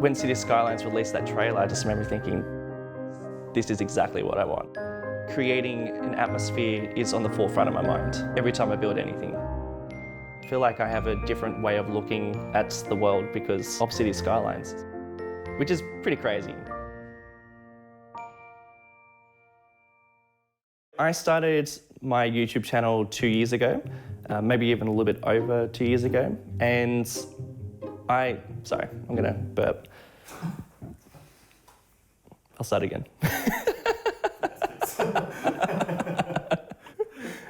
When City Skylines released that trailer, I just remember thinking, this is exactly what I want. Creating an atmosphere is on the forefront of my mind every time I build anything. I feel like I have a different way of looking at the world because of City Skylines, which is pretty crazy. I started my YouTube channel 2 years ago, maybe even a little bit over 2 years ago, and sorry, I'm gonna burp. I'll start again.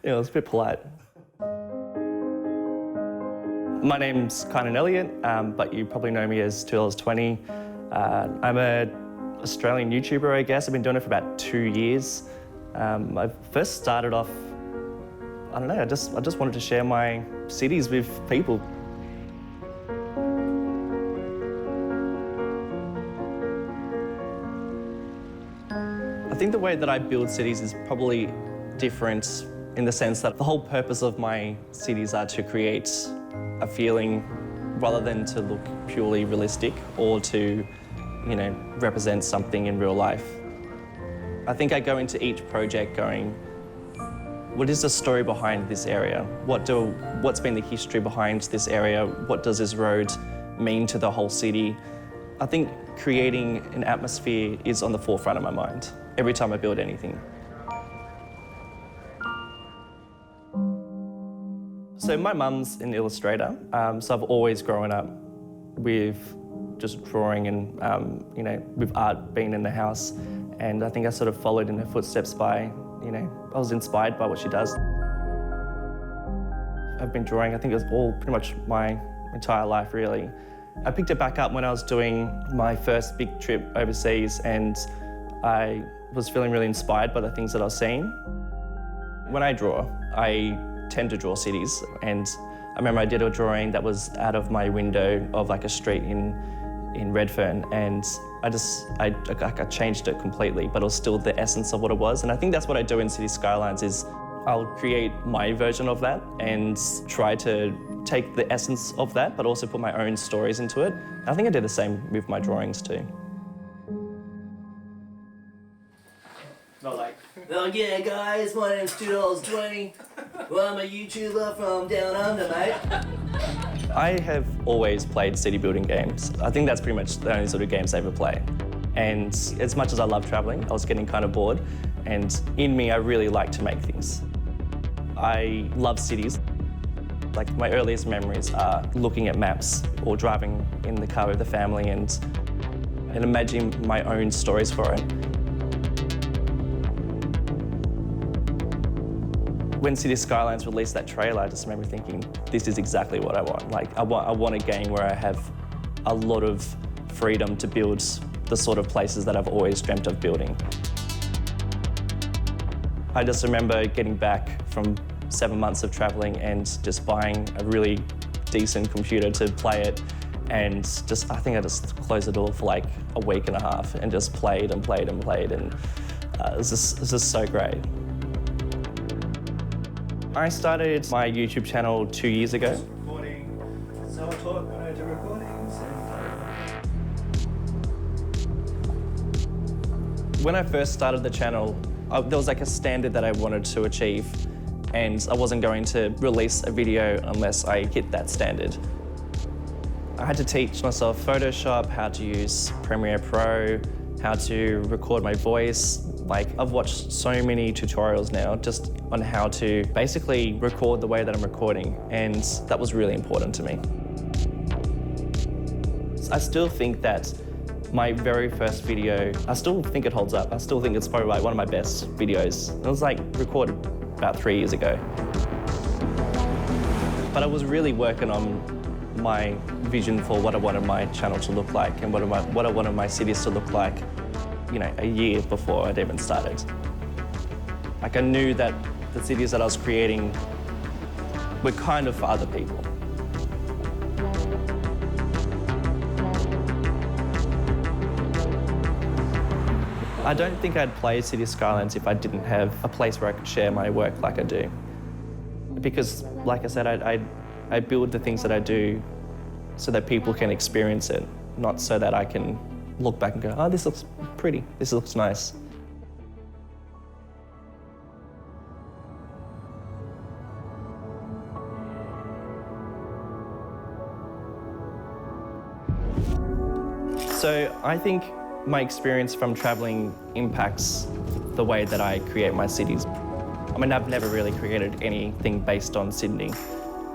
Yeah, it was a bit polite. My name's Kynan Elliott, but you probably know me as 2020. I'm an Australian YouTuber, I guess. I've been doing it for about 2 years. I first started off, I don't know, I just wanted to share my cities with people. I think the way that I build cities is probably different in the sense that the whole purpose of my cities are to create a feeling rather than to look purely realistic or to, you know, represent something in real life. I think I go into each project going, what is the story behind this area? What's been the history behind this area? What does this road mean to the whole city? I think creating an atmosphere is on the forefront of my mind every time I build anything. So my mum's an illustrator, so I've always grown up with just drawing and you know, with art being in the house. And I think I sort of followed in her footsteps by, you know, I was inspired by what she does. I've been drawing, I think it was all pretty much my entire life really. I picked it back up when I was doing my first big trip overseas and I was feeling really inspired by the things that I was seeing. When I draw, I tend to draw cities, and I remember I did a drawing that was out of my window of like a street in Redfern, and I changed it completely, but it was still the essence of what it was. And I think that's what I do in City Skylines is I'll create my version of that and try to take the essence of that, but also put my own stories into it. I think I did the same with my drawings too. Not like, oh yeah guys, my name's $2.20. Well, I'm a YouTuber from down under, mate. I have always played city building games. I think that's pretty much the only sort of games I ever play. And as much as I love traveling, I was getting kind of bored. And in me, I really like to make things. I love cities. Like my earliest memories are looking at maps or driving in the car with the family and imagining my own stories for it. When City Skylines released that trailer, I just remember thinking, this is exactly what I want. Like, I want a game where I have a lot of freedom to build the sort of places that I've always dreamt of building. I just remember getting back from 7 months of traveling and just buying a really decent computer to play it, and I think I just closed the door for like a week and a half and just played and played and played, and it was just so great. I started my YouTube channel 2 years ago. Recording, so I taught when I do recordings. When I first started the channel, there was like a standard that I wanted to achieve, and I wasn't going to release a video unless I hit that standard. I had to teach myself Photoshop, how to use Premiere Pro, how to record my voice. Like, I've watched so many tutorials now just on how to basically record the way that I'm recording, and that was really important to me. I still think that my very first video, I still think it holds up. I still think it's probably like one of my best videos. It was like recorded about 3 years ago. But I was really working on my vision for what I wanted my channel to look like and what I wanted my cities to look like, you know, a year before I'd even started. Like, I knew that the cities that I was creating were kind of for other people. I don't think I'd play City Skylines if I didn't have a place where I could share my work like I do. Because, like I said, I build the things that I do so that people can experience it, not so that I can look back and go, oh, this looks pretty, this looks nice. So I think my experience from traveling impacts the way that I create my cities. I mean, I've never really created anything based on Sydney.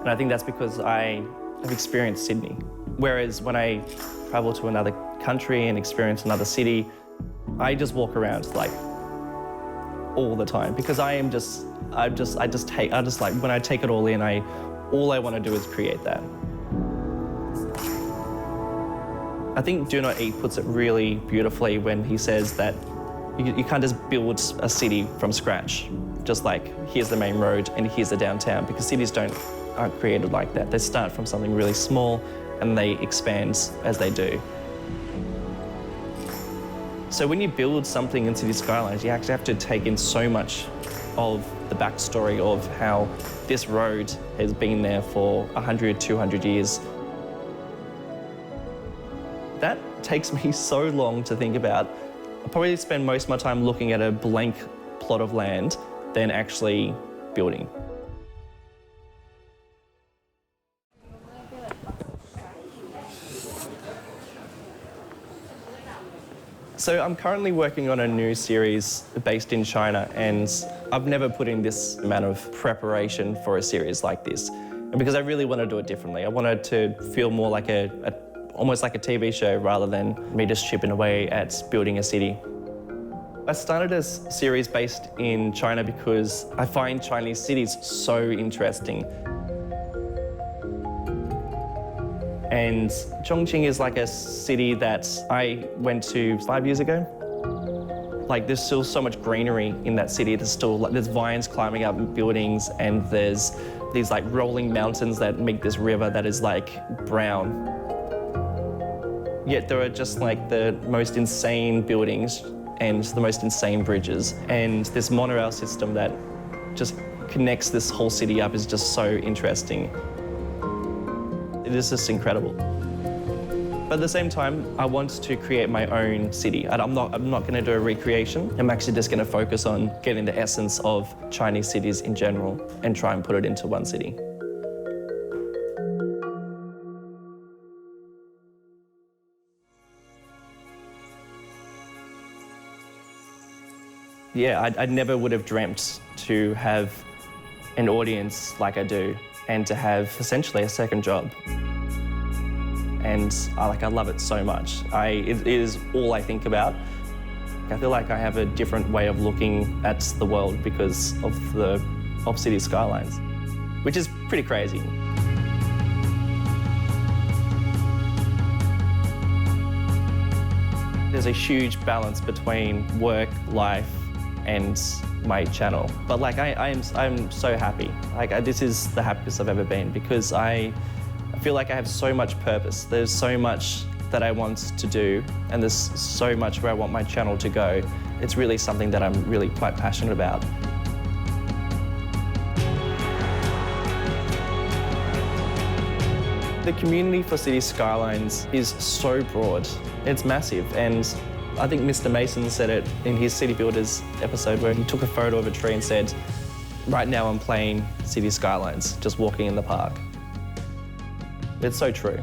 And I think that's because I have experienced Sydney. Whereas when I travel to another country and experience another city, I just walk around like all the time because when I take it all in, all I want to do is create that. I think Do Not Eat puts it really beautifully when he says that you can't just build a city from scratch, just like here's the main road and here's the downtown, because cities aren't created like that. They start from something really small and they expand as they do. So when you build something in City Skylines, you actually have to take in so much of the backstory of how this road has been there for 100, 200 years. That takes me so long to think about. I probably spend most of my time looking at a blank plot of land than actually building. So I'm currently working on a new series based in China, and I've never put in this amount of preparation for a series like this. And because I really want to do it differently. I wanted to feel more like almost like a TV show rather than me just chipping away at building a city. I started a series based in China because I find Chinese cities so interesting. And Chongqing is like a city that I went to 5 years ago. Like, there's still so much greenery in that city. There's vines climbing up buildings, and there's these like rolling mountains that make this river that is like brown. Yet there are just like the most insane buildings and the most insane bridges. And this monorail system that just connects this whole city up is just so interesting. It is just incredible. But at the same time, I want to create my own city. And I'm not going to do a recreation. I'm actually just going to focus on getting the essence of Chinese cities in general and try and put it into one city. Yeah, I never would have dreamt to have an audience like I do and to have essentially a second job. And I love it so much. It is all I think about. I feel like I have a different way of looking at the world because of City Skylines, which is pretty crazy. There's a huge balance between work, life, and my channel. But like I'm so happy. This is the happiest I've ever been because I feel like I have so much purpose. There's so much that I want to do, and there's so much where I want my channel to go. It's really something that I'm really quite passionate about. The community for City Skylines is so broad. It's massive, and I think Mr. Mason said it in his City Builders episode where he took a photo of a tree and said, right now I'm playing City Skylines, just walking in the park. It's so true.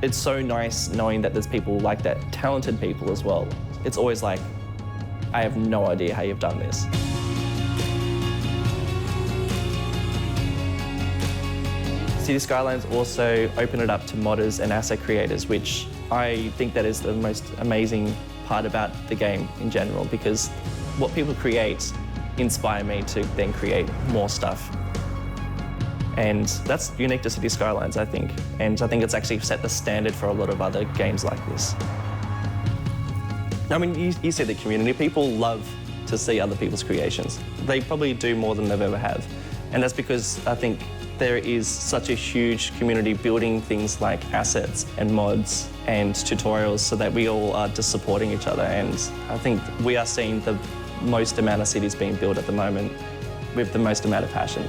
It's so nice knowing that there's people like that, talented people as well. It's always like, I have no idea how you've done this. City Skylines also open it up to modders and asset creators, which I think that is the most amazing part about the game in general, because what people create inspire me to then create more stuff. And that's unique to City Skylines, I think. And I think it's actually set the standard for a lot of other games like this. I mean, you see the community. People love to see other people's creations. They probably do more than they've ever have. And that's because I think there is such a huge community building things like assets and mods and tutorials so that we all are just supporting each other. And I think we are seeing the most amount of cities being built at the moment with the most amount of passion.